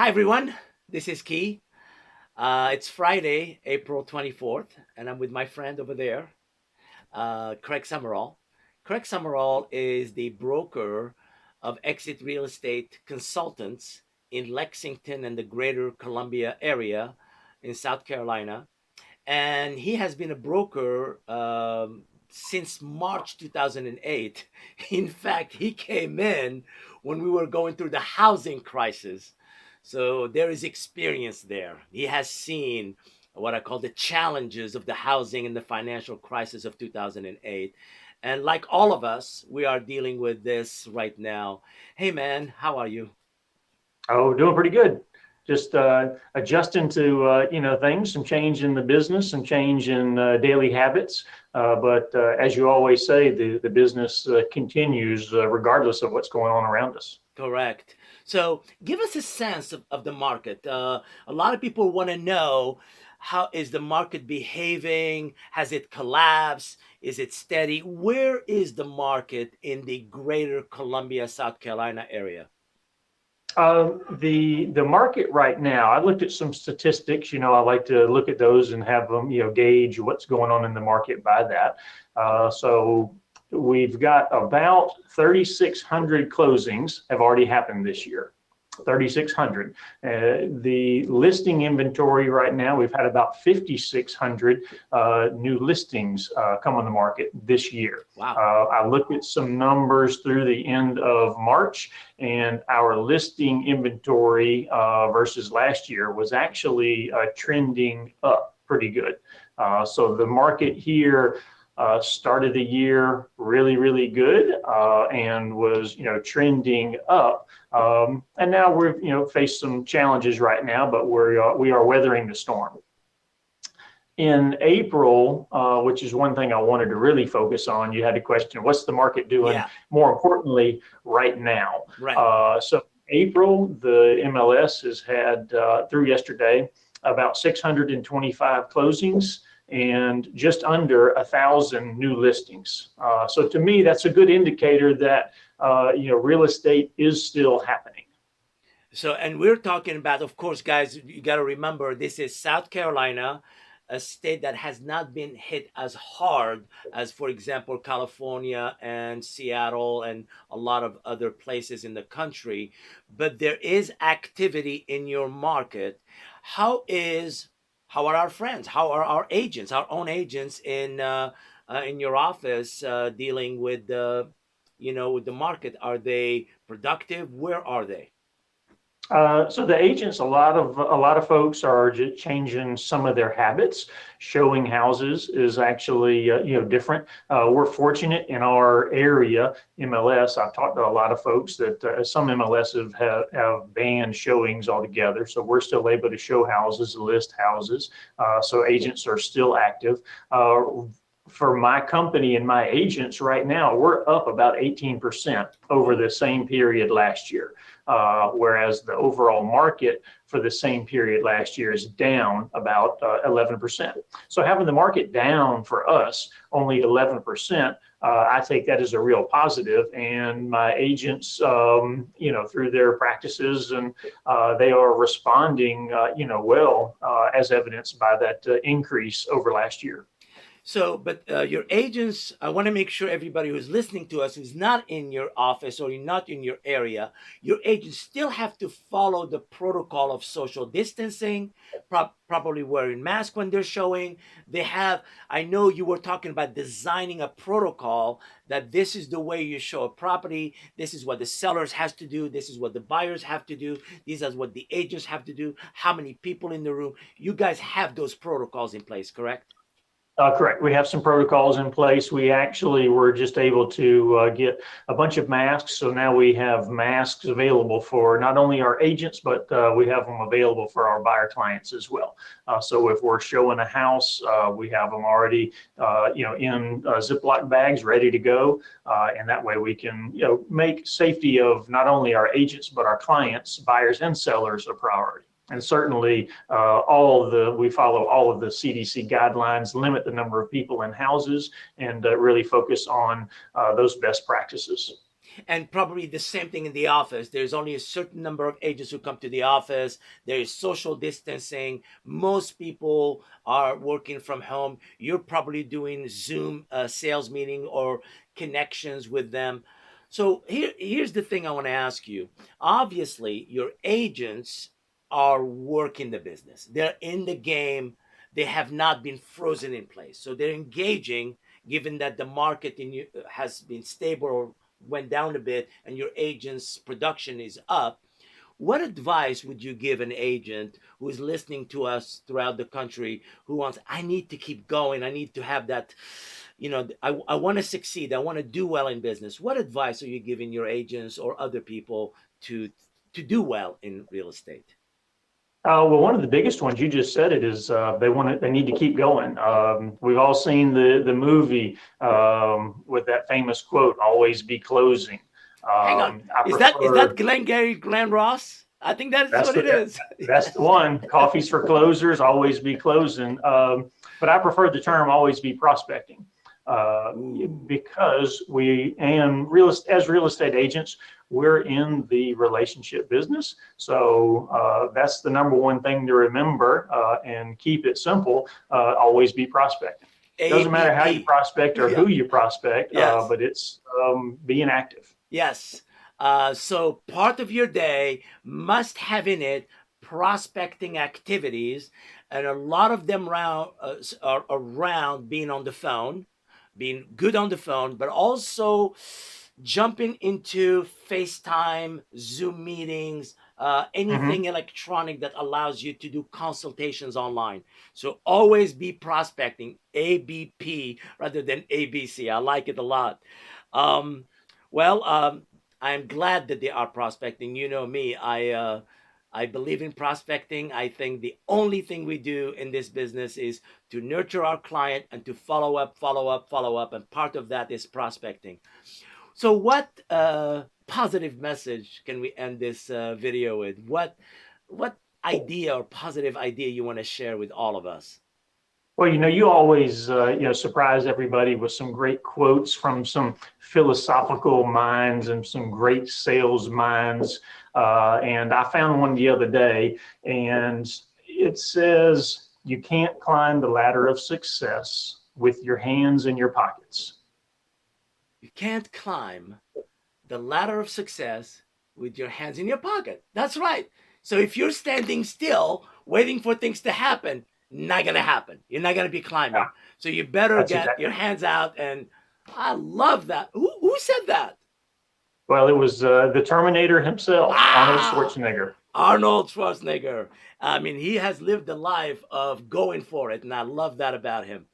Hi, everyone. This is Key. It's Friday, April 24th, and I'm with my friend over there, Craig Summerall. Craig Summerall is the broker of exit real estate consultants in Lexington and the greater Columbia area in South Carolina. And he has been a broker since March 2008. In fact, he came in when we were going through the housing crisis. So there is experience there. He has seen what I call the challenges of the housing and the financial crisis of 2008. And like all of us, we are dealing with this right now. Hey, man, how are you? Oh, doing pretty good. Just adjusting to things, some change in the business, some change in daily habits. But as you always say, the business continues regardless of what's going on around us. Correct. So give us a sense of the market. A lot of people want to know, how is the market behaving? Has it collapsed? Is it steady? Where is the market in the greater Columbia, South Carolina area? The market right now, I looked at some statistics. I like to look at those and have them, gauge what's going on in the market by that. So we've got about 3,600 closings have already happened this year. 3,600. The listing inventory right now, we've had about 5,600 new listings come on the market this year. Wow. I looked at some numbers through the end of March, and our listing inventory versus last year was actually trending up pretty good. So the market here started the year really, really good and was, trending up. And now we've, faced some challenges right now, but we are weathering the storm. In April, which is one thing I wanted to really focus on, you had a question, what's the market doing? Yeah. More importantly, right now. Right. So April, the MLS has had, through yesterday, about 625 closings and just under 1,000 new listings. So to me, that's a good indicator that real estate is still happening. So, and we're talking about, of course, guys, you got to remember this is South Carolina, a state that has not been hit as hard as, for example, California and Seattle and a lot of other places in the country. But there is activity in your market. How is how are our friends? How are our agents, our own agents in your office dealing with with the market? Are they productive? Where are they? So the agents, a lot of folks are just changing some of their habits. Showing houses is actually different. We're fortunate in our area, MLS. I've talked to a lot of folks that some MLS have banned showings altogether. So we're still able to show houses, list houses. So agents are still active. For my company and my agents right now, we're up about 18% over the same period last year. Whereas the overall market for the same period last year is down about 11%. So having the market down for us only 11%, I take that as a real positive. And my agents, through their practices, and they are responding, well, as evidenced by that increase over last year. So, but your agents, I want to make sure everybody who's listening to us who's not in your office or not in your area, your agents still have to follow the protocol of social distancing, probably wearing masks when they're showing. I know you were talking about designing a protocol that this is the way you show a property. This is what the sellers has to do. This is what the buyers have to do. These are what the agents have to do. How many people in the room? You guys have those protocols in place, correct? Correct. We have some protocols in place. We actually were just able to get a bunch of masks. So now we have masks available for not only our agents, but we have them available for our buyer clients as well. So if we're showing a house, we have them already, in Ziploc bags ready to go. And that way we can, make safety of not only our agents, but our clients, buyers and sellers a priority. And certainly, we follow all of the CDC guidelines, limit the number of people in houses, and really focus on those best practices. And probably the same thing in the office. There's only a certain number of agents who come to the office. There is social distancing. Most people are working from home. You're probably doing Zoom sales meeting or connections with them. So here's the thing I want to ask you. Obviously, your agents are working the business. They're in the game. They have not been frozen in place. So they're engaging, given that the market has been stable or went down a bit and your agent's production is up. What advice would you give an agent who is listening to us throughout the country who wants, I need to keep going, I need to have that, I want to succeed, I want to do well in business? What advice are you giving your agents or other people to do well in real estate? Well, one of the biggest ones, you just said it, is they need to keep going. We've all seen the movie with that famous quote, "Always be closing." Hang on, I is that prefer Glenn Ross? I think that's that's what it the is. that's the one. Coffee's for closers, always be closing. But I prefer the term "always be prospecting." Uh, Ooh. because as real estate agents, we're in the relationship business. So that's the number one thing to remember and keep it simple. Always be prospecting. Doesn't matter how you ABP. prospect or Yeah. who you prospect, Yes. but it's being active. Yes. So part of your day must have in it prospecting activities, and a lot of them are around being on the phone, being good on the phone, but also jumping into FaceTime, Zoom meetings, anything Hmm. electronic that allows you to do consultations online. So always be prospecting, ABP rather than ABC. I like it a lot. Um, well, I'm glad that they are prospecting. You know me, I believe in prospecting. I think the only thing we do in this business is to nurture our client and to follow up, follow up, follow up, and part of that is prospecting. So, what positive message can we end this video with? What idea or positive idea you want to share with all of us? Well, you always surprise everybody with some great quotes from some philosophical minds and some great sales minds. And I found one the other day, and it says, "You can't climb the ladder of success with your hands in your pockets." You can't climb the ladder of success with your hands in your pocket. That's right. So if you're standing still, waiting for things to happen, not gonna happen. You're not gonna be Yeah, climbing. So you better that's get your exactly. hands out. And I love that. Who said that? Well, it was the Terminator himself, Arnold Ah, Schwarzenegger. Arnold Schwarzenegger. I mean, he has lived the life of going for it, and I love that about him.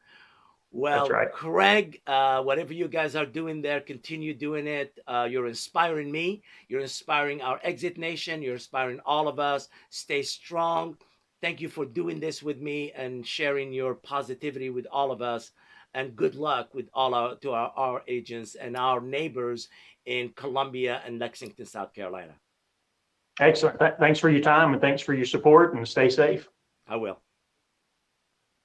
That's Well, right. Craig, whatever you guys are doing there, continue doing it. You're inspiring me. You're inspiring our Exit Nation. You're inspiring all of us. Stay strong. Thank you for doing this with me and sharing your positivity with all of us. And good luck with our agents and our neighbors in Columbia and Lexington, South Carolina. Excellent. Thanks for your time and thanks for your support, and stay safe. I will.